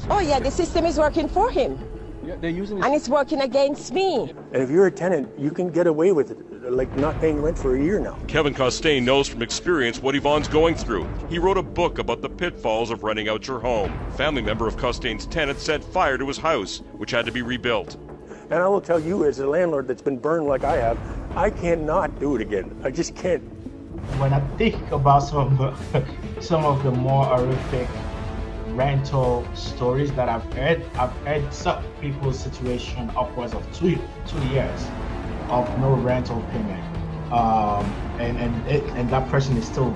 Oh yeah, the system is working for him. Yeah, they're using And it's working against me. And if you're a tenant, you can get away with it, like not paying rent for a year now. Kevin Costain knows from experience what Yvonne's going through. He wrote a book about the pitfalls of renting out your home. A family member of Costain's tenant set fire to his house, which had to be rebuilt. And I will tell you, as a landlord that's been burned like I have, I cannot do it again. I just can't. When I think about some of the more horrific rental stories that I've heard some people's situation upwards of two years of no rental payment, and that person is still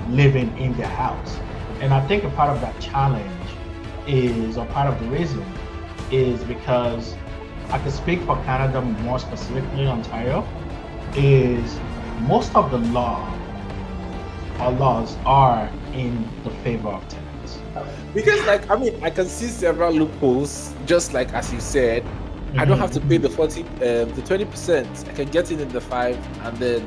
living in their house. And I think a part of that challenge is, or part of the reason is because I can speak for Canada, more specifically Ontario, is most of the laws are in the favor of tenants. because, like, I mean, I can see several loopholes. Just like as you said, I don't have to pay the 20%. I can get it in the 5, and then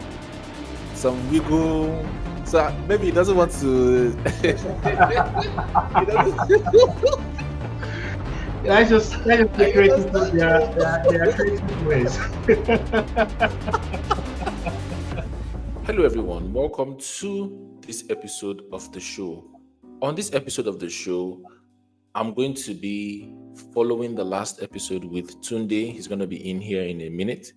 some wiggle. So maybe he doesn't want to. That's just the creative ways. Hello, everyone. Welcome to this episode of the show. On this episode of the show, I'm going to be following the last episode with Tunde. He's going to be in here in a minute.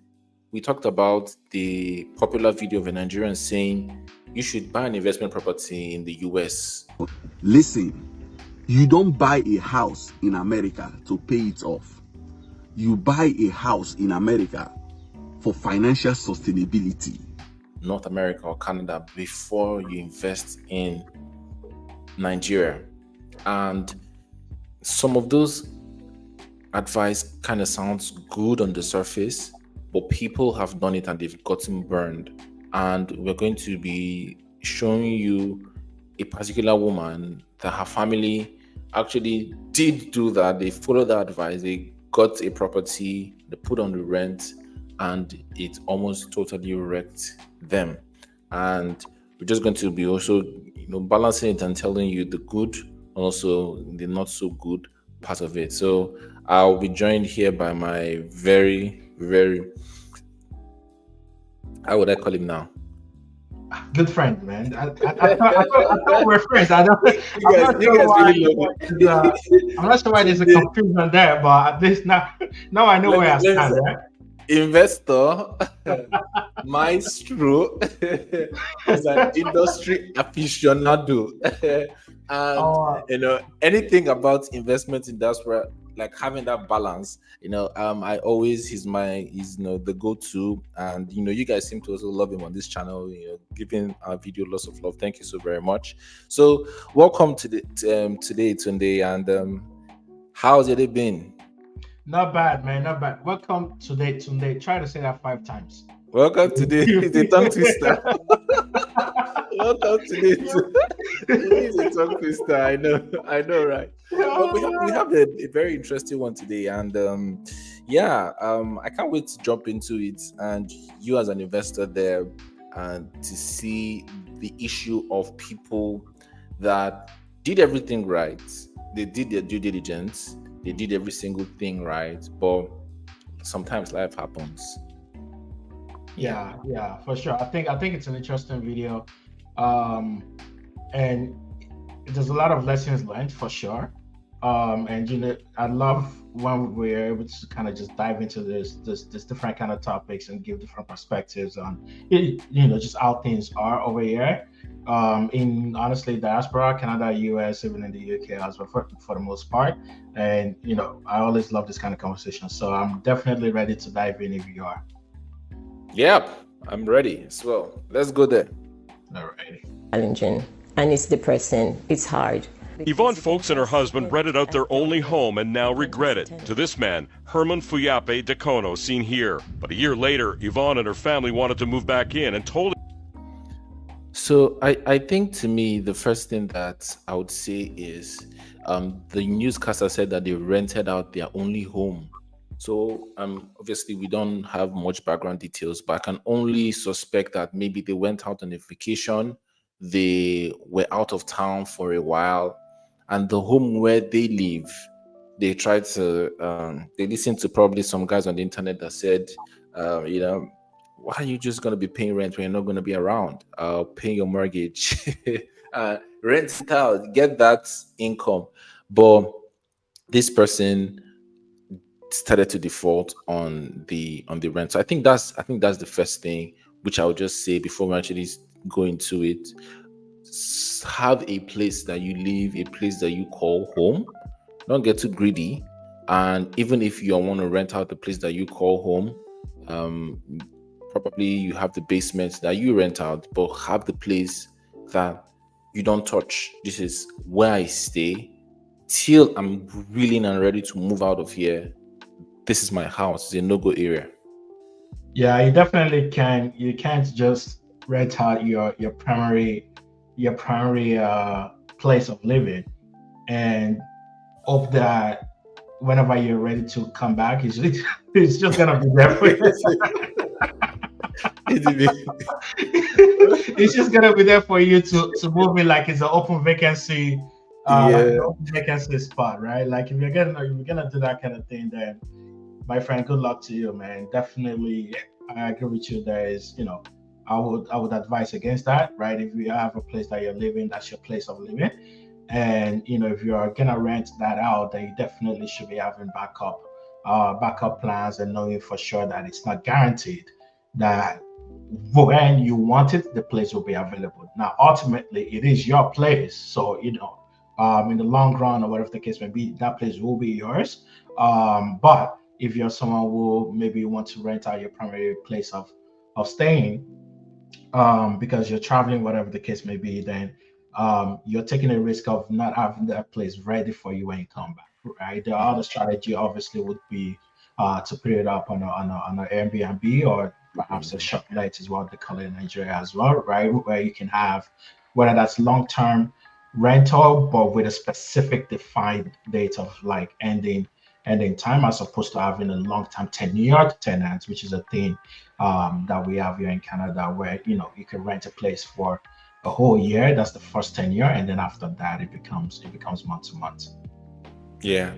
We talked about the popular video of a Nigerian saying you should buy an investment property in the US. Listen, you don't buy a house in America to pay it off. You buy a house in America for financial sustainability. North America or Canada before you invest in Nigeria. And some of those advice kind of sounds good on the surface, but people have done it and they've gotten burned. And we're going to be showing you a particular woman that her family actually did do that. They followed that advice. They got a property, they put on the rent, and it almost totally wrecked them. And we're just going to be also, balancing it and telling you the good and also the not so good part of it. So I'll be joined here by my very, very, how would I call him now? Good friend, man. I thought we're friends. I'm not sure why there's a confusion there, but at least now I know where I stand. Right? Investor, maestro, is an industry aficionado, and anything about investment in diaspora, like having that balance. I always he's the go-to, and you guys seem to also love him on this channel. Giving our video lots of love. Thank you so very much. So welcome to the today, Tunde, and how's your day been? Not bad, man. Not bad. Welcome today, Tunde. Try to say that 5 times. Welcome today. It's a tongue twister. Welcome today. It's a tongue twister. I know, right? But we have a very interesting one today, and I can't wait to jump into it. And you, as an investor there, and to see the issue of people that did everything right. They did their due diligence. They did every single thing right, but sometimes life happens. Yeah, for sure. I think it's an interesting video, and there's a lot of lessons learned for sure. And I love when we're able to kind of just dive into this different kind of topics and give different perspectives on just how things are over here. In honestly diaspora, Canada, US, even in the UK as well for the most part. And I always love this kind of conversation. So I'm definitely ready to dive in if you are. Yep, I'm ready as well. Let's go there. All right. Challenging, and it's depressing. It's hard. Yvonne Folks and her husband rented out their only home and now regret it. To this man, Herman Fuyape Decono, seen here. But a year later, Yvonne and her family wanted to move back in and told him. So I think, to me, the first thing that I would say is the newscaster said that they rented out their only home. So obviously we don't have much background details, but I can only suspect that maybe they went out on a vacation, they were out of town for a while, and the home where they live they tried to they listened to probably some guys on the internet that said, why are you just going to be paying rent when you're not going to be around? Pay your mortgage, rent it out, get that income. But this person started to default on the rent. So I think that's the first thing which I would just say before we actually go into it. Have a place that you live, a place that you call home. Don't get too greedy. And even if you want to rent out the place that you call home, probably you have the basement that you rent out, but have the place that you don't touch. This is where I stay till I'm willing and ready to move out of here. This is my house. It's a no-go area. Yeah, you definitely can. You can't just rent out your primary place of living and hope that whenever you're ready to come back, it's just gonna be there for you. It's just gonna be there for you to move in like it's an open vacancy, like an open vacancy spot, right? Like if you're gonna do that kind of thing, then my friend, good luck to you, man. Definitely, I agree with you. There is, I would advise against that, right? If you have a place that you're living, that's your place of living. And if you're gonna rent that out, then you definitely should be having backup plans and knowing for sure that it's not guaranteed that when you want it, the place will be available. Now, ultimately, it is your place, so in the long run or whatever the case may be, that place will be yours. But if you're someone who maybe want to rent out your primary place of staying, because you're traveling, whatever the case may be, then you're taking a risk of not having that place ready for you when you come back, right? The other strategy obviously would be to put it up on an Airbnb or perhaps a shoplet is what they call it in Nigeria as well, right? Where you can have whether that's long-term rental, but with a specific defined date of like ending time, as opposed to having a long-term tenured tenant, which is a thing that we have here in Canada, where you can rent a place for a whole year. That's the first tenure, and then after that, it becomes month to month. Yeah.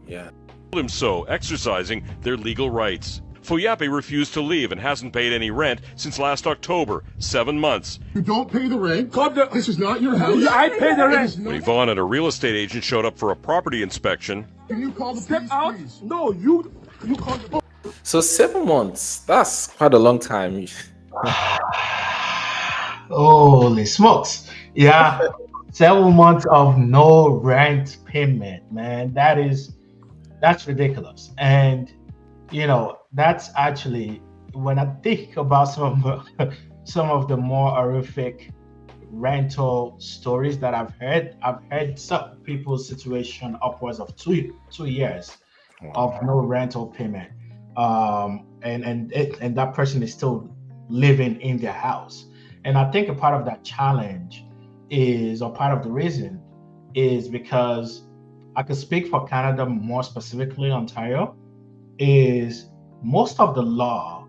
Told him so, exercising their legal rights. Fuyape refused to leave and hasn't paid any rent since last October, 7 months. You don't pay the rent. This is not your house. I pay the rent. When Yvonne and a real estate agent showed up for a property inspection. Can you call the police, out? Please? No, you call the. So 7 months, that's quite a long time. Holy smokes. Yeah. 7 months of no rent payment, man. That's ridiculous. And that's actually, when I think about some of the more horrific rental stories that I've heard some people's situation upwards of two years of no rental payment, and that person is still living in their house. And I think a part of that challenge or part of the reason is because I could speak for Canada, more specifically Ontario, is most of the laws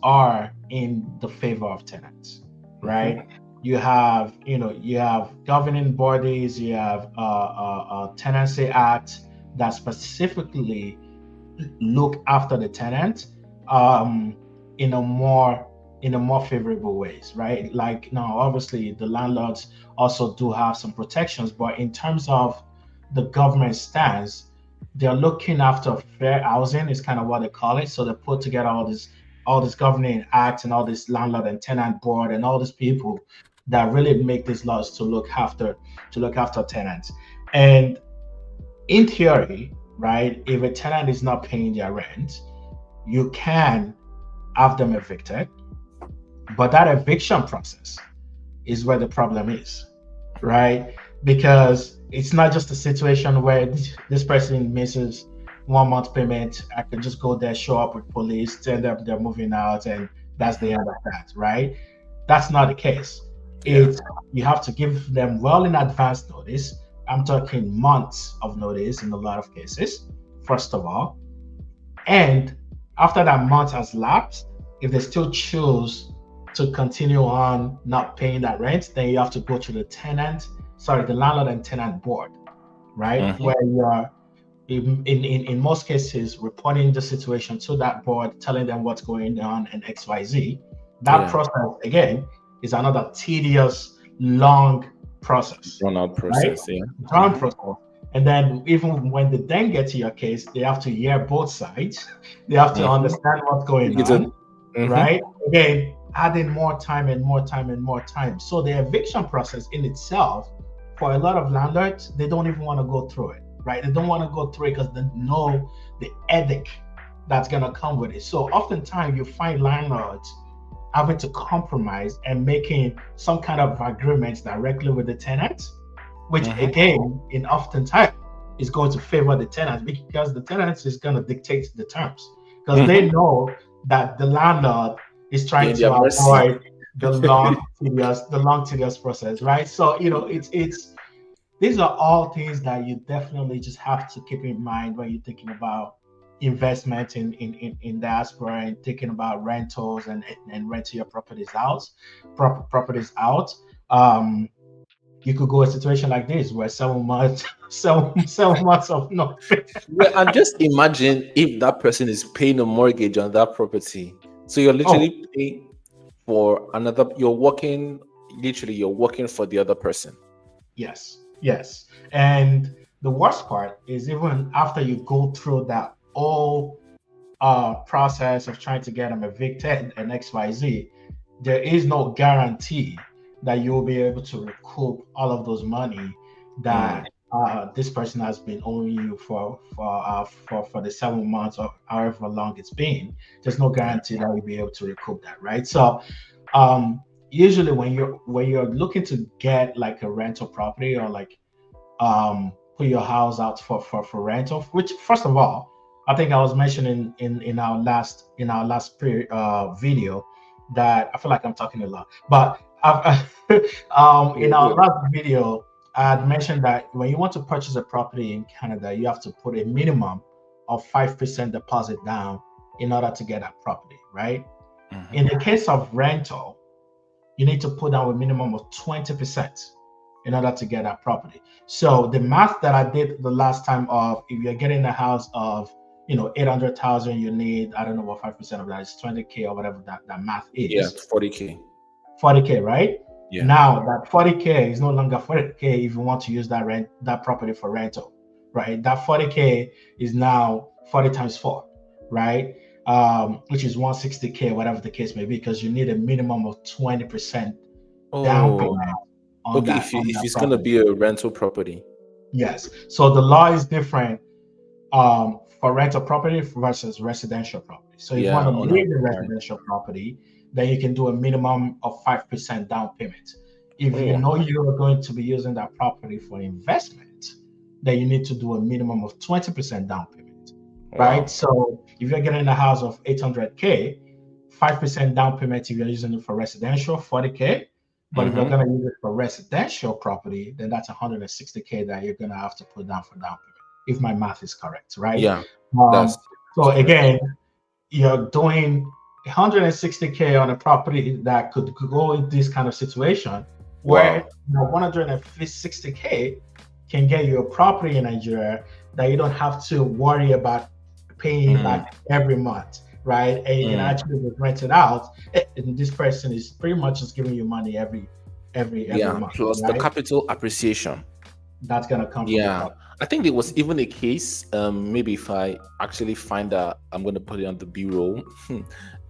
are in the favor of tenants, right? Mm-hmm. You have governing bodies, you have a tenancy act that specifically look after the tenant in a more favorable ways, right? Like now, obviously, the landlords also do have some protections, but in terms of the government stance, they're looking after fair housing is kind of what they call it. So they put together all this governing act and all this landlord and tenant board and all these people that really make these laws to look after tenants. And in theory, right, if a tenant is not paying their rent, you can have them evicted. But that eviction process is where the problem is, right? Because it's not just a situation where this person misses 1 month payment. I can just go there, show up with police, tell them they're moving out, and that's the end of that, right? That's not the case. You have to give them well in advance notice. I'm talking months of notice in a lot of cases, first of all. And after that month has lapsed, if they still choose to continue on not paying that rent, then you have to go to the landlord and tenant board, right? Where you are in most cases reporting the situation to that board, telling them what's going on and XYZ. That process again is another tedious, long process. Run out process, right? Long process. And then even when they then get to your case, they have to hear both sides. They have to understand what's going on, right? Again, adding more time and more time and more time. So the eviction process in itself, for a lot of landlords, they don't even want to go through it, right? They don't want to go through it because they know the headache that's going to come with it. So oftentimes you find landlords having to compromise and making some kind of agreements directly with the tenants, which again, in oftentimes is going to favor the tenants because the tenants is going to dictate the terms because they know that the landlord is trying to avoid the long tedious process, right? So it's these are all things that you definitely just have to keep in mind when you're thinking about investment in diaspora and thinking about rentals and renting your properties out. You could go a situation like this where 7 months of nothing. And just imagine if that person is paying a mortgage on that property. So you're literally paying for another. You're working for the other person. Yes. And the worst part is even after you go through that whole process of trying to get them evicted and XYZ, there is no guarantee that you'll be able to recoup all of those money that this person has been owing you for the 7 months or however long it's been. There's no guarantee that you'll be able to recoup that, right? So usually when you're looking to get like a rental property or like put your house out for rental, which first of all, I think I was mentioning in our last video that I feel like I'm talking a lot, but in our last video, I had mentioned that when you want to purchase a property in Canada, you have to put a minimum of 5% deposit down in order to get that property, right? In the case of rental, you need to put down a minimum of 20% in order to get that property. So the math that I did the last time of if you're getting a house of 800,000, you need, I don't know what 5% of that is, 20K or whatever that math is. Yeah, 40K. 40K, right? Yeah. Now that 40K is no longer 40K if you want to use that property for rental, right? That 40K is now 40 times 4, right? Which is 160K, whatever the case may be, because you need a minimum of 20% down payment. If it's going to be a rental property. Yes. So the law is different for rental property versus residential property. So if you want to live in residential property, then you can do a minimum of 5% down payment. If you know you are going to be using that property for investment, then you need to do a minimum of 20% down payment, right? So if you're getting a house of 800K, 5% down payment if you're using it for residential, 40K. But if you're going to use it for residential property, then that's 160K that you're going to have to put down for down payment, if my math is correct, right? Yeah. So again, you're doing 160K on a property that could go in this kind of situation where 160K can get you a property in Nigeria that you don't have to worry about paying back every month, right? And you can actually rent it out, and this person is pretty much just giving you money every month. Plus the capital appreciation that's gonna come. From I think there was even a case. Maybe if I actually find out, I'm gonna put it on the bureau.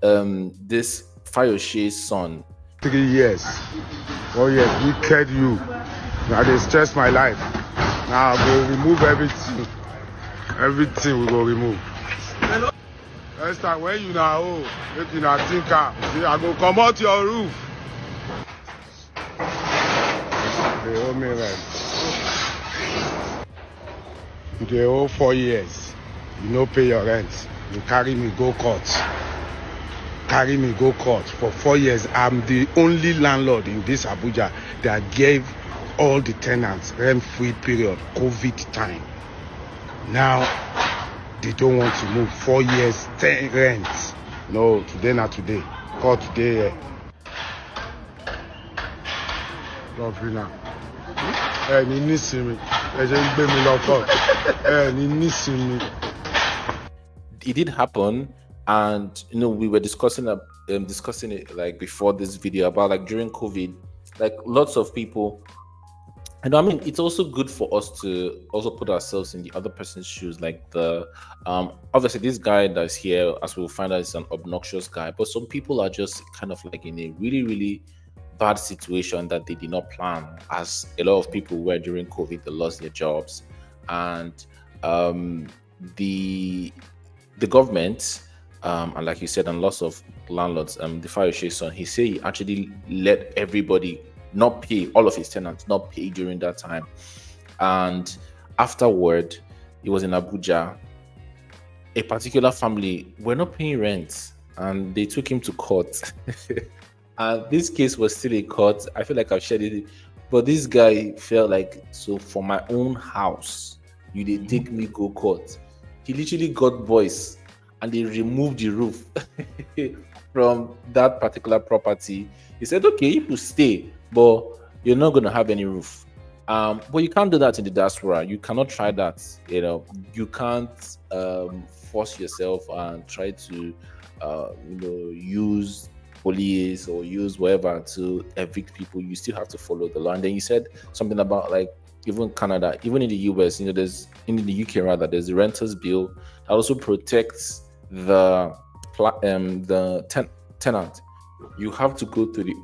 This Fayoshe's son. 3 years. Oh yes, wicked you. Now they stress my life. Now I will remove everything. Everything we will remove. Next time when you now make you now think I go come out your roof. They owe me rent. They owe 4 years. You no pay your rent. You carry me go court. For 4 years. I'm the only landlord in this Abuja that gave all the tenants rent-free period, COVID time. Now they don't want to move. 4 years, 10 rents. No, today not today. Call today. Love you now. Hey, you need to see me. It did happen, and we were discussing it like before this video about like during COVID, like lots of people. And I mean, it's also good for us to also put ourselves in the other person's shoes. Like obviously this guy that's here, as we'll find out, is an obnoxious guy. But some people are just kind of like in a really, really bad situation that they did not plan. As a lot of people were during COVID, they lost their jobs, and the government, and like you said, and lots of landlords, the fire son, he said he actually let everybody not pay, all of his tenants not pay during that time. And afterward, he was in Abuja. A particular family were not paying rent, and they took him to court. And this case was still in court. I feel like I've shared it, but this guy felt like, so for my own house, you did take me go court. He literally got boys, and they removed the roof from that particular property. He said, okay, you could stay, but you're not going to have any roof. But you can't do that in the diaspora. You cannot try that. You can't force yourself and try to use police or use whatever to evict people. You still have to follow the law. And then you said something about like even Canada, even in the US, there's in the UK rather, there's the renters bill that also protects the tenant. You have to go through the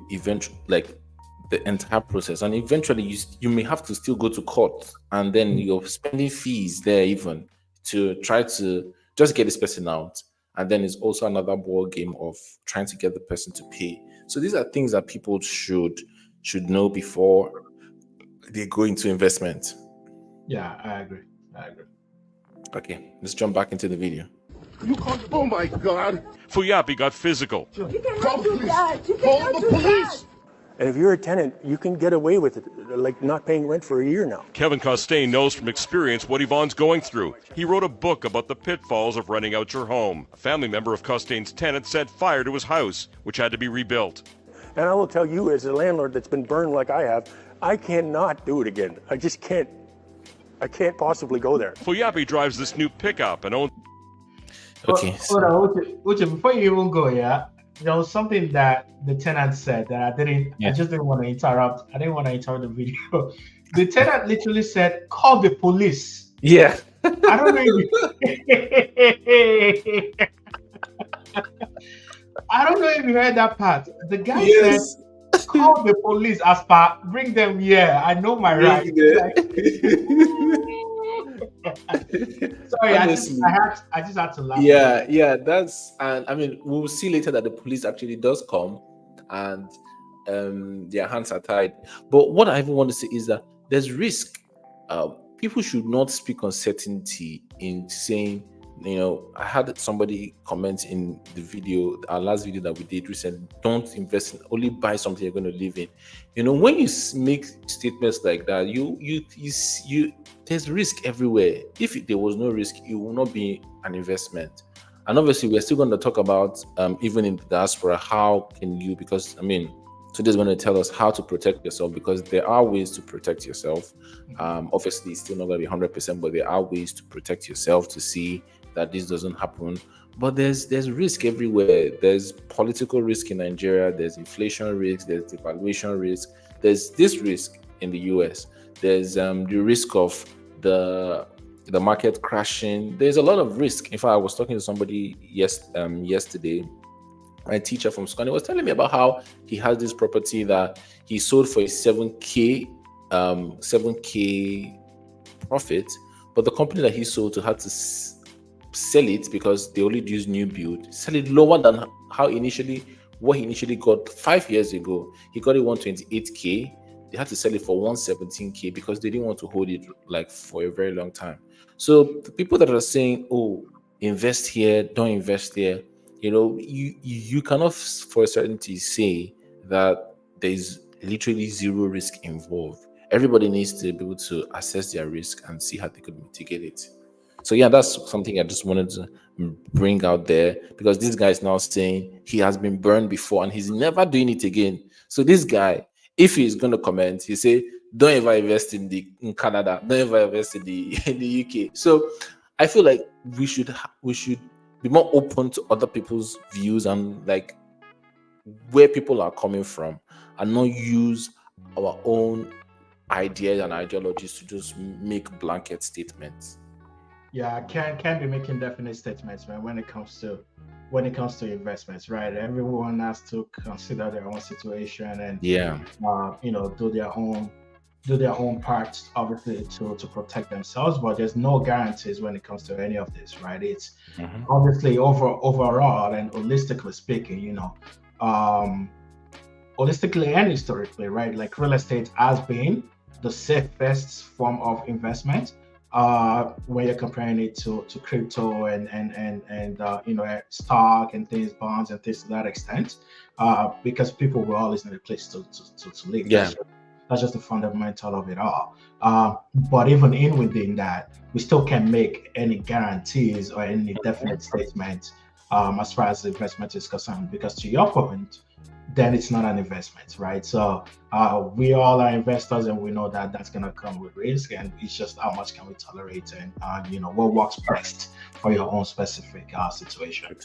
the entire process, and eventually you may have to still go to court, and then you're spending fees there even to try to just get this person out. And then it's also another ball game of trying to get the person to pay. So these are things that people should know before they go into investment. Yeah, I agree. Okay, let's jump back into the video. Oh my God! Fuyapi got physical. Call the police! And if you're a tenant, you can get away with it, like not paying rent for a year now. Kevin Costain knows from experience what Yvonne's going through. He wrote a book about the pitfalls of renting out your home. A family member of Costain's tenant set fire to his house, which had to be rebuilt. And I will tell you, as a landlord that's been burned like I have, I cannot do it again. I just can't. I can't possibly go there. Fuyapi drives this new pickup and owns. Okay. Hold on, Uche, before you even go, there was something that the tenant said that I just didn't want to interrupt. I didn't want to interrupt the video. The tenant literally said, call the police. Yeah. I don't know if you heard that part. The guy said, call the police as per, bring them here. I know my rights. Sorry, I just had to laugh. Yeah, that's, and I mean, we'll see later that the police actually does come, and their hands are tied. But what I even want to say is that there's risk. People should not speak on certainty in saying, I had somebody comment in the video, our last video that we did recently, don't invest in, only buy something you're going to live in. When you make statements like that, you there's risk everywhere. If there was no risk, it will not be an investment. And obviously, we're still going to talk about, even in the diaspora, how can you, because today's going to tell us how to protect yourself, because there are ways to protect yourself. Obviously, it's still not going to be 100%, but there are ways to protect yourself to see that this doesn't happen. But there's risk everywhere. There's political risk in Nigeria. There's inflation risk. There's devaluation risk. There's this risk in the US. There's the risk of the market crashing. There's a lot of risk. In fact, I was talking to somebody yesterday, my teacher from school, and he was telling me about how he has this property that he sold for a 7K profit, but the company that he sold to had to sell it because they only use new build, sell it lower than what he initially got 5 years ago. He got it 128K. They had to sell it for 117K because they didn't want to hold it like for a very long time. So the people that are saying, oh, invest here, don't invest there, you cannot for certainty say that there's literally zero risk involved. Everybody needs to be able to assess their risk and see how they could mitigate it. So yeah, that's something I just wanted to bring out there, because this guy is now saying he has been burned before and he's never doing it again. So this guy, if he's going to comment, he say don't ever invest in Canada, don't ever invest in the UK. So I feel like we should be more open to other people's views and like where people are coming from, and not use our own ideas and ideologies to just make blanket statements. Yeah, can't be making definite statements, man, when it comes to investments, right? Everyone has to consider their own situation and do their own parts, obviously, to protect themselves. But there's no guarantees when it comes to any of this, right? It's obviously overall and holistically speaking, holistically and historically, right? Like real estate has been the safest form of investment when you're comparing it to crypto and stock and things, bonds and things to that extent, because people will always need a place to live. Yeah. That's just the fundamental of it all. But even within that, we still can't make any guarantees or any definite statements as far as the investment is concerned, because to your point, then it's not an investment, right? So we all are investors, and we know that that's going to come with risk, and it's just how much can we tolerate, and what works best for your own specific situation.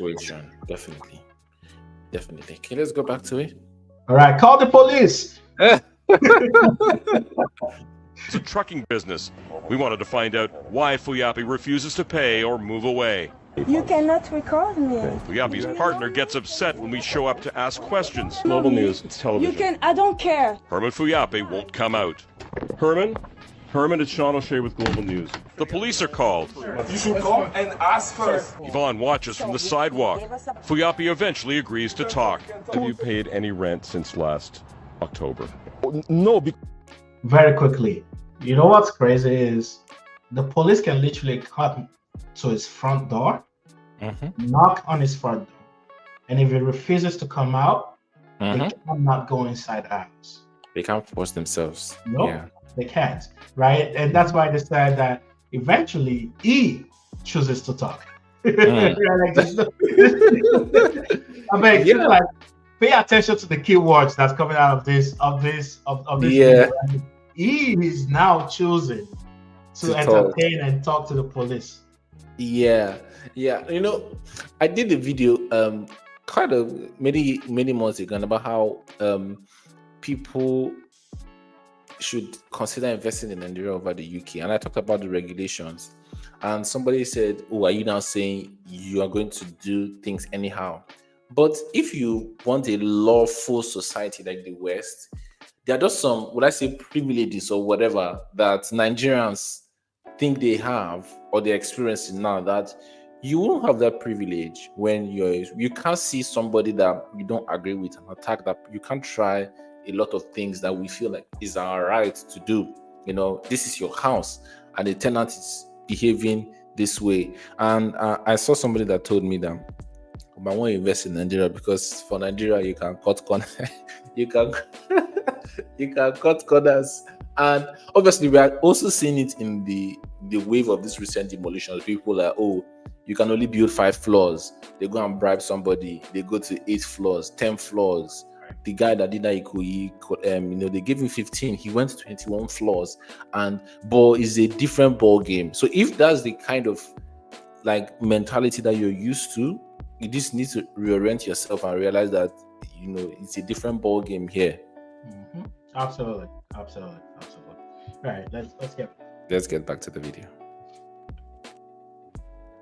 Definitely. Okay, let's go back to it. All right, call the police. It's a trucking business. We wanted to find out why Fuyapi refuses to pay or move away. You cannot record me. Fuyapi's partner gets upset when we show up to ask questions. Global news, it's television. I don't care. Herman Fuyapi won't come out. Herman, it's Sean O'Shea with Global News. The police are called. You should come and ask first. Yvonne watches from the sidewalk. Fuyapi eventually agrees to talk. Have you paid any rent since last October? No. Very quickly, you know what's crazy is the police can literally come to his front door, knock on his front door, and if he refuses to come out, they cannot go inside the house. They can't force themselves. No, they can't, right? And that's why they said that eventually he chooses to talk. I mean, like, pay attention to the keywords that's coming out of this. Yeah. He is now choosing to entertain and talk to the police. Yeah. I did a video kind of many months ago about how people should consider investing in Nigeria over the UK, and I talked about the regulations. And somebody said, "Oh, are you now saying you are going to do things anyhow?" But if you want a lawful society like the West, there are just some, would I say, privileges or whatever that Nigerians think they have or they're experiencing now, that you won't have that privilege when you can't see somebody that you don't agree with and attack that. You can't try a lot of things that we feel like is our right to do. This is your house and the tenant is behaving this way. And I saw somebody that told me that I want to invest in Nigeria because for Nigeria you can cut corners. you can cut corners. And obviously we are also seeing it in the wave of this recent demolitions. People are, you can only build 5 floors. They go and bribe somebody. They go to 8 floors, 10 floors. The guy that did that, they gave him 15. He went to 21 floors. But it's a different ball game. So if that's the kind of like mentality that you're used to, you just need to reorient yourself and realize that it's a different ball game here. Absolutely. Right, let's get back to the video.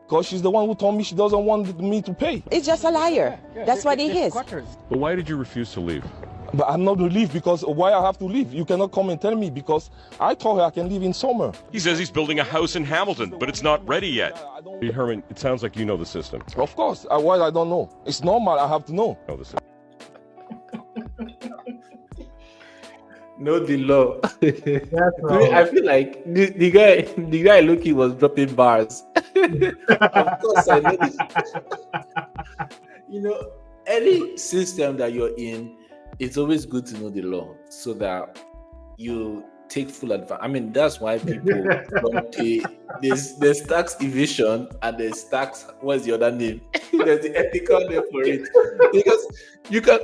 Because she's the one who told me she doesn't want me to pay. He's just a liar. That's what he is. But why did you refuse to leave? But I'm not to leave because why I have to leave? You cannot come and tell me because I told her I can live in summer. He says he's building a house in Hamilton, but it's not ready yet. Hey, Herman, it sounds like you know the system. Of course. Why I don't know? It's normal. I have to know. Know the system. Know the law. I feel like the guy looking was dropping bars. Of course, I know this. Any system that you're in, it's always good to know the law so that you take full advantage. I mean, that's why people don't pay. There's tax evasion and there's tax. What's the other name? There's the ethical name for it, because you can.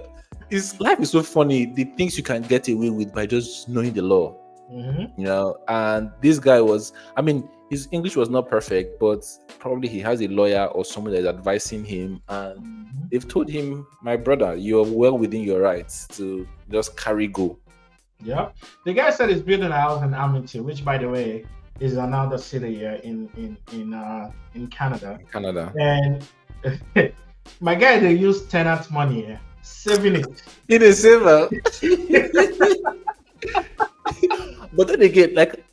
Life is so funny. The things you can get away with by just knowing the law. You know, and this guy was, I mean, his English was not perfect, but probably he has a lawyer or someone that is advising him, and they've told him, my brother, you're well within your rights to just carry go. Yeah, the guy said he's building a house in Amity, which, by the way, is another city here in Canada. Canada. And my guy, they use tenant money here, saving it. It is saver. But then again, like,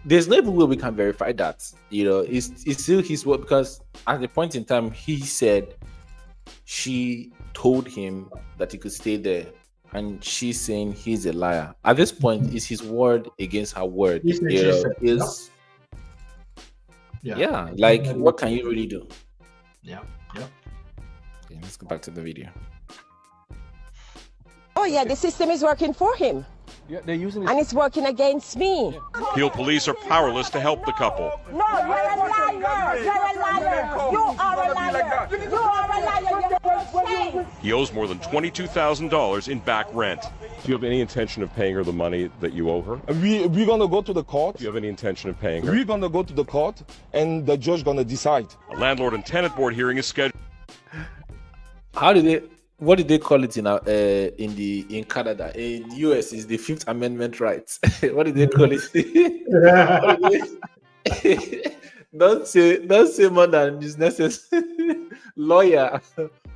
there's no even way we can verify that. You know, it's still his word, because at the point in time he said she told him that he could stay there, and she's saying he's a liar. At this point, is his word against her word. Yeah, like, what can you really do? Yeah. Okay, let's go back to the video. Oh yeah, the system is working for him. Yeah, they're using it. And it's working against me. Peel police are powerless to help the couple. No, you're a liar. You're a liar. You are a liar. You are a liar. You're shame. He owes more than $22,000 in back rent. Do you have any intention of paying her the money that you owe her? We're gonna go to the court. Do you have any intention of paying her? We're gonna go to the court, and the judge gonna decide. A landlord and tenant board hearing is scheduled. What did they call it in Canada? In US is the Fifth Amendment rights. What did they call it? Don't say more than is necessary. Lawyer,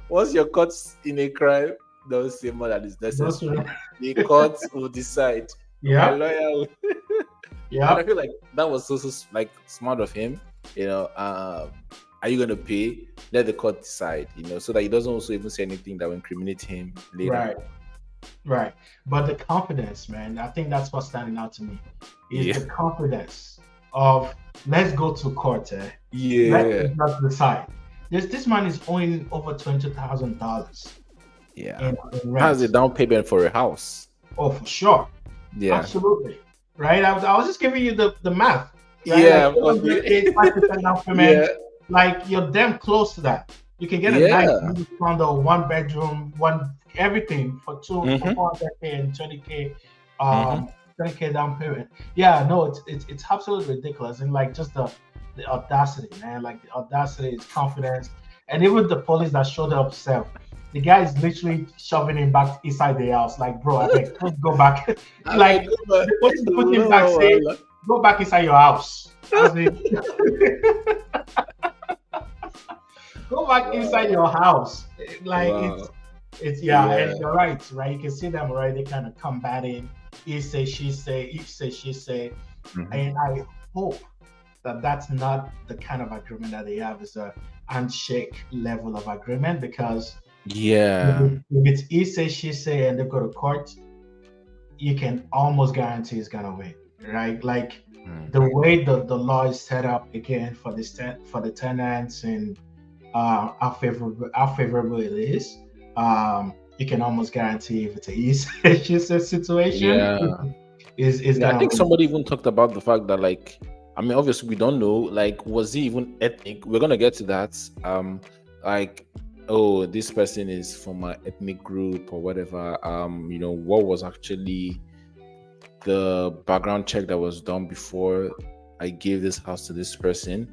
once you're caught in a crime, don't say more than is necessary. The court will decide. Yeah. My lawyer will. Yeah. And I feel like that was also like smart of him. You know, are you going to pay? Let the court decide, you know, so that he doesn't also even say anything that will incriminate him later. Right. But the confidence, man, I think that's what's standing out to me. Is the confidence of, let's go to court. Let's just decide. This man is owing over $20,000. Yeah. Has a down payment for a house. Oh, for sure. Yeah. Absolutely. Right. I was just giving you the math. Right? Yeah. Like 5% down payment. Yeah. Like, you're damn close to that. You can get a nice condo, 1 bedroom, everything for $400K and $20K, $20K down payment. Yeah, no, it's absolutely ridiculous. And like, just the audacity, man. Like, the audacity is confidence, and even the police that showed up self. The guy is literally shoving him back inside the house. Like, bro, I think let's go back. Like, the police put him back, say, go back inside your house. Go back inside your house. Like, it's and you're right. You can see them already kind of combating. He say, she say, each say, she say. And I hope that that's not the kind of agreement that they have, is a handshake level of agreement, because if it's he say, she say, and they go to court, you can almost guarantee he's gonna win, right? Like, the way the law is set up again for the tenants, and how favorable it is, you can almost guarantee if it's a he said situation. I think somebody even talked about the fact that, like, I mean, obviously we don't know, like, was he even ethnic? We're gonna get to that. Like, oh, this person is from my ethnic group or whatever. You know, what was actually the background check that was done before I gave this house to this person,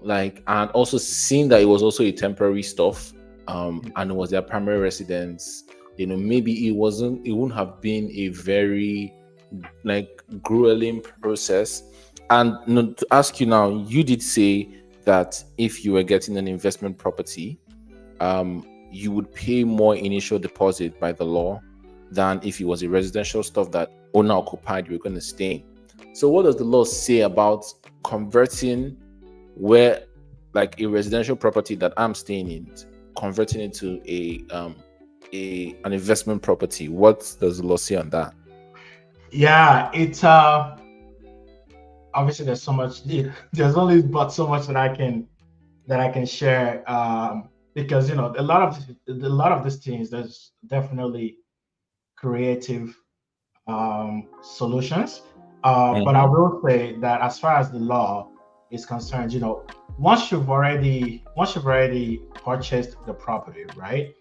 like, and also seeing that it was also a temporary stuff, and it was their primary residence. You know, maybe it wouldn't have been a very, like, grueling process. And, you know, to ask you now, you did say that if you were getting an investment property, you would pay more initial deposit by the law than if it was a residential stuff that owner occupied you're going to stay in. So what does the law say about converting where, like, a residential property that I'm staying in, converting it to an investment property? What does the law say on that? Yeah, it's obviously there's so much. There's only but so much that I can share, because, you know, a lot of these things, there's definitely creative solutions, but I will say that as far as the law is concerned, you know, once you've already purchased the property, right?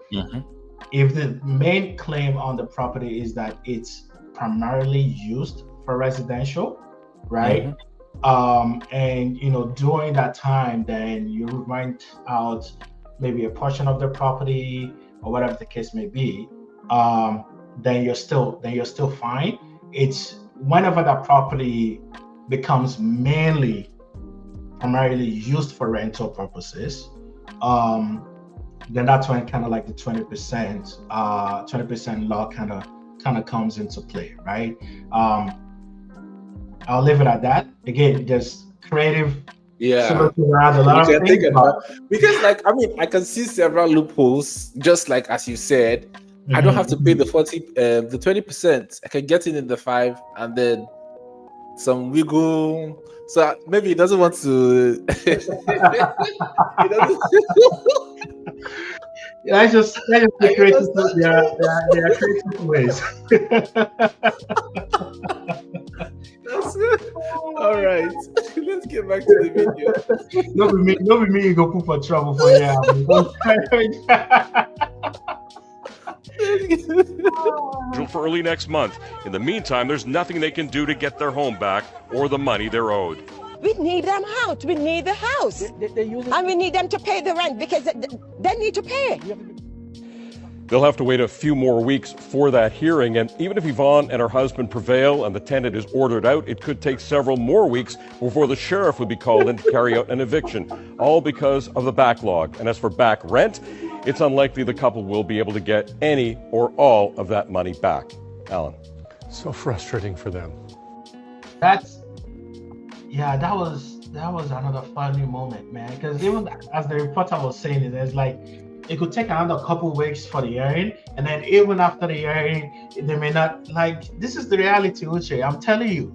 If the main claim on the property is that it's primarily used for residential, right? And during that time, then you rent out maybe a portion of the property or whatever the case may be. Then you're still fine. It's whenever that property becomes primarily used for rental purposes, then that's when kind of like the 20% law kind of comes into play, right? I'll leave it at that. Again, there's creative solutions around a lot of things. Because I can see several loopholes, just like as you said. I don't have to pay the 20%. I can get it in the 5 and then some wiggle. So maybe he doesn't want to. He doesn't. I just creative ways. That's good. All right, let's get back to the video. No be me you go put for trouble for For early next month. In the meantime, there's nothing they can do to get their home back or the money they're owed. We need them out. We need the house. And we need them to pay the rent because they need to pay. They'll have to wait a few more weeks for that hearing, and even if Yvonne and her husband prevail and the tenant is ordered out, it could take several more weeks before the sheriff would be called in to carry out an eviction, all because of the backlog. And as for back rent, it's unlikely the couple will be able to get any or all of that money back. Alan. So frustrating for them. That was another funny moment, man, because even as the reporter was saying it, it's like it could take another couple weeks for the hearing, and then even after the hearing, they may not this is the reality, Uche. I'm telling you,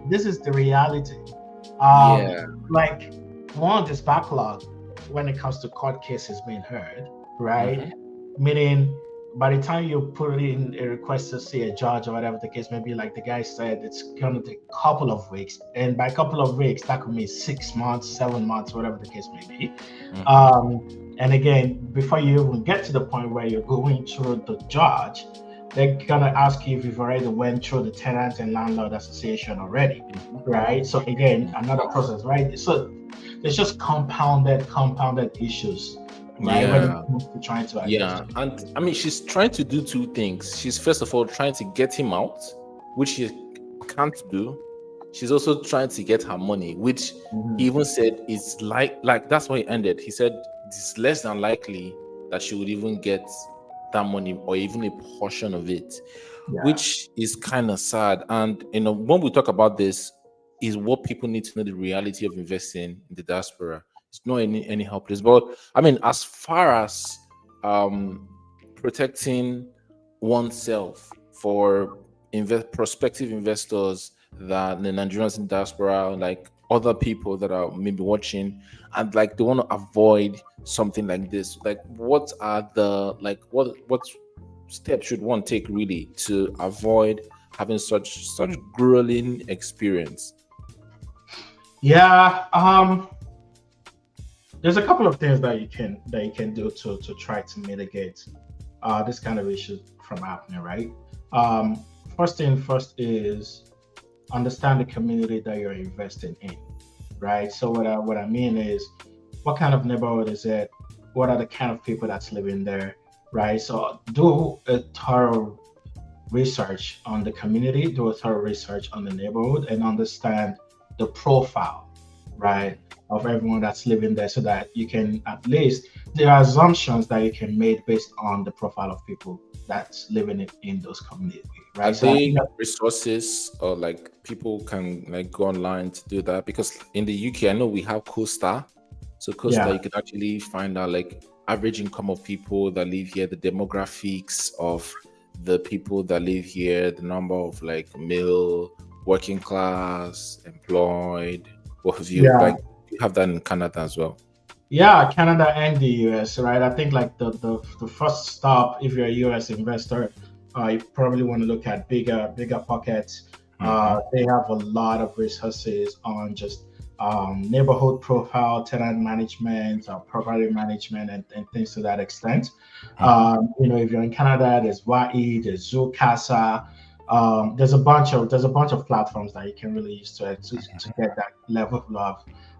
this is the reality. Like one, this backlog when it comes to court cases being heard, right? Meaning by the time you put in a request to see a judge or whatever the case may be, like the guy said, it's gonna take a couple of weeks, and by a couple of weeks that could mean 6 months, 7 months, whatever the case may be. And again, before you even get to the point where you're going through the judge, they're gonna ask you if you've already went through the tenant and landlord association already, right? So again, another process, right? So there's just compounded issues, right? When it comes to trying to and she's trying to do two things. She's first of all trying to get him out, which she can't do. She's also trying to get her money, which he even said is like that's why he ended. He said it's less than likely that she would even get that money or even a portion of it, which is kind of sad. And when we talk about this, is what people need to know the reality of investing in the diaspora. It's not any helpless. But as far as protecting oneself for prospective investors, that the Nigerians in diaspora, like other people that are maybe watching, and they want to avoid something like this. What are the what steps should one take really to avoid having such grueling experience? There's a couple of things that you can do to try to mitigate this kind of issue from happening, right? First is understand the community that you're investing in, right? So what I mean is, what kind of neighborhood is it? What are the kind of people that's living there, right? So do a thorough research on the community, do a thorough research on the neighborhood, and understand the profile, right, of everyone that's living there, so that you can there are assumptions that you can make based on the profile of people that's living in those communities, right? Are there resources or people can go online to do that? Because in the UK, I know we have CoStar. So CoStar, you can actually find out average income of people that live here, the demographics of the people that live here, the number of male, working class, employed, what have you. You have that in Canada as well. Yeah, Canada and the US, right? I think the first stop, if you're a US investor, you probably want to look at bigger pockets. They have a lot of resources on just neighborhood profile, tenant management, property management, and things to that extent. If you're in Canada, there's YE, there's Zoocasa. There's a bunch of platforms that you can really use to get that level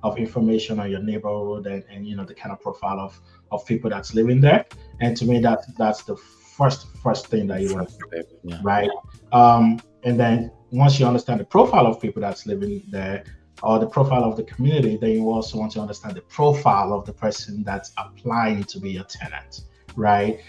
of information on your neighborhood and the kind of profile of people that's living there. And to me, that's the first thing that you want to do, Yeah. right? And then once you understand the profile of people that's living there or the profile of the community, then you also want to understand the profile of the person that's applying to be a tenant, right?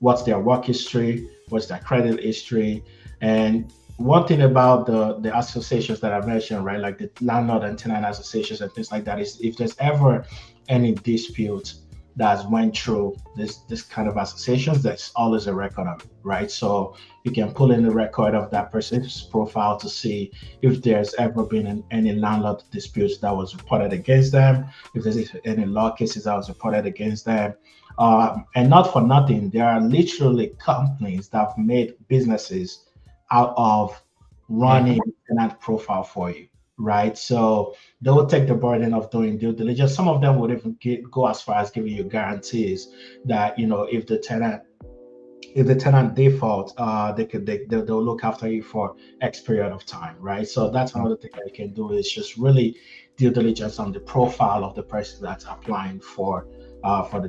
What's their work history? What's their credit history? And one thing about the associations that I mentioned, right, like the landlord and tenant associations and things like that, is if there's ever any dispute that's went through this kind of associations, there's always a record of it, right? So you can pull in the record of that person's profile to see if there's ever been any landlord disputes that was reported against them, if there's any law cases that was reported against them. And not for nothing, there are literally companies that have made businesses out of running a tenant profile for you, right? So they will take the burden of doing due diligence. Some of them would even go as far as giving you guarantees that if the tenant default, they'll look after you for X period of time, right? So that's another thing that you can do is just really due diligence on the profile of the person that's applying for the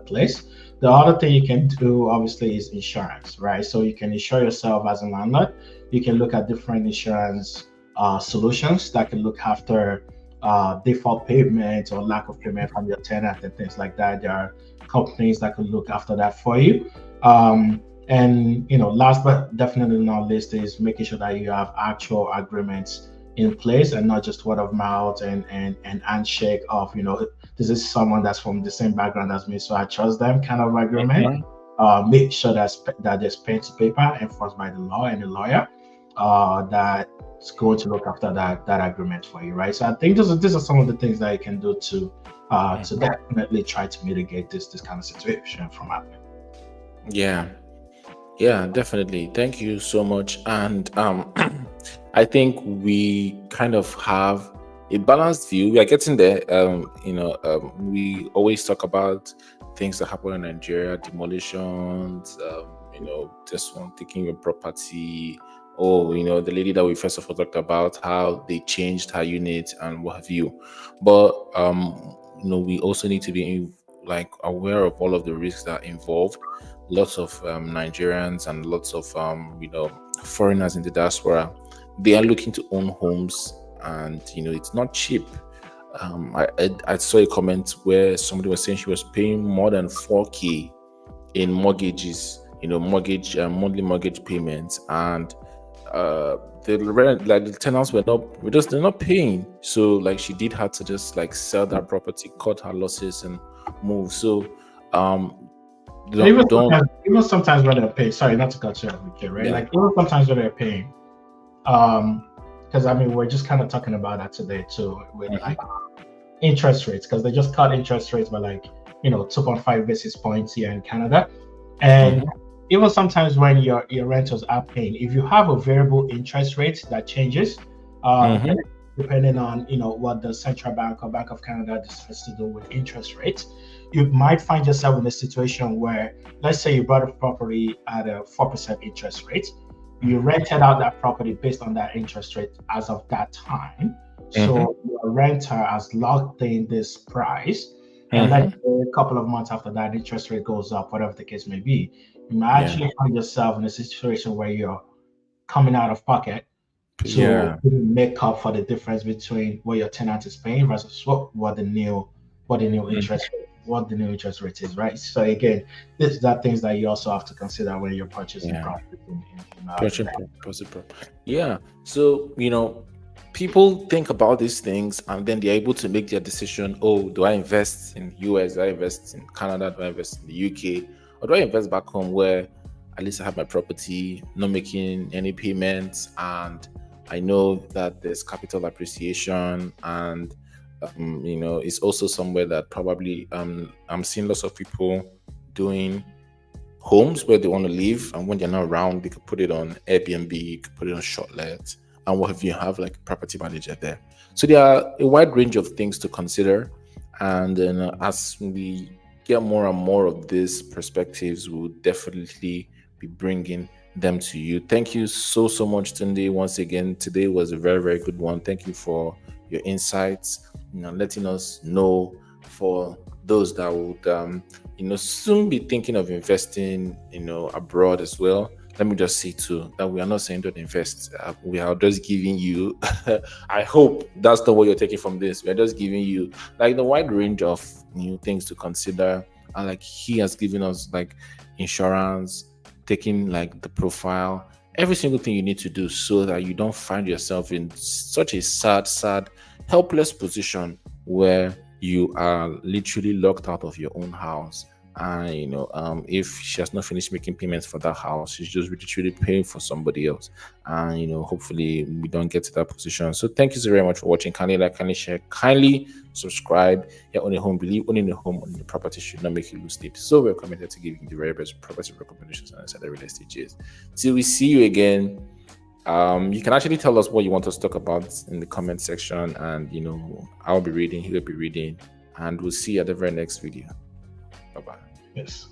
place. The other thing you can do obviously is insurance, right? So you can insure yourself as a landlord. You can look at different insurance solutions that can look after default payment or lack of payment from your tenant and things like that. There are companies that can look after that for you. And last but definitely not least is making sure that you have actual agreements in place and not just word of mouth and handshake of this is someone that's from the same background as me, so I trust them kind of agreement. Make sure that there's pen to paper enforced by the law and the lawyer that's going to look after that agreement for you, right? So I think these are some of the things that you can do to definitely try to mitigate this kind of situation from happening. Yeah, definitely. Thank you so much. And I think we kind of have a balanced view. We are getting there. We always talk about things that happen in Nigeria, demolitions, just one taking your property. The lady that we first of all talked about, how they changed her unit and what have you. But we also need to be aware of all of the risks that are involved. Lots of Nigerians and lots of foreigners in the diaspora, they are looking to own homes, and it's not cheap. I saw a comment where somebody was saying she was paying more than 4K in mortgages, monthly mortgage payments, and the rent, the tenants they're not paying. So she did have to just sell that property, cut her losses, and move. So even sometimes when they're paying, sorry, not to cut you off, Uche, right? Yeah. Even sometimes when they're paying, because we're just kind of talking about that today too, with interest rates, because they just cut interest rates by 2.5 basis points here in Canada, and even sometimes when your renters are paying, if you have a variable interest rate that changes, depending on what the central bank or Bank of Canada decides to do with interest rates, you might find yourself in a situation where, let's say you bought a property at a 4% interest rate, you rented out that property based on that interest rate as of that time. So your renter has locked in this price, and let's say a couple of months after that, interest rate goes up, whatever the case may be, you might actually find yourself in a situation where you're coming out of pocket to make up for the difference between what your tenant is paying versus what the new interest rate is, right? So again, these are things that you also have to consider when you're purchasing property. So people think about these things and then they're able to make their decision. Do I invest in US? Do I invest in Canada? Do I invest in the UK? Or do I invest back home where at least I have my property, not making any payments, and I know that there's capital appreciation, and it's also somewhere that probably I'm seeing lots of people doing homes where they want to live, and when they're not around, they could put it on Airbnb, you could put it on Shortlet, and what if you have a property manager there. So there are a wide range of things to consider, and then as we get more and more of these perspectives, we'll definitely be bringing them to you. Thank you so much, Tunde. Once again, today was a very, very good one. Thank you for your insights, letting us know for those that would soon be thinking of investing abroad as well. Let me just say too that we are not saying don't invest. We are just giving you I hope that's not what you're taking from this. We are just giving you like the wide range of new things to consider, and like he has given us like insurance, taking like the profile, every single thing you need to do so that you don't find yourself in such a sad, helpless position where you are literally locked out of your own house. And if she has not finished making payments for that house, she's just literally paying for somebody else. And hopefully we don't get to that position. So thank you so very much for watching. Kindly like, kindly share, kindly subscribe. Your own home, believe owning a home on the property should not make you lose sleep. So we're committed to giving you the very best property recommendations and inside the real estate is. Till we see you again. You can actually tell us what you want us to talk about in the comment section, and I'll be reading, he'll be reading, and we'll see you at the very next video. Bye-bye. Yes.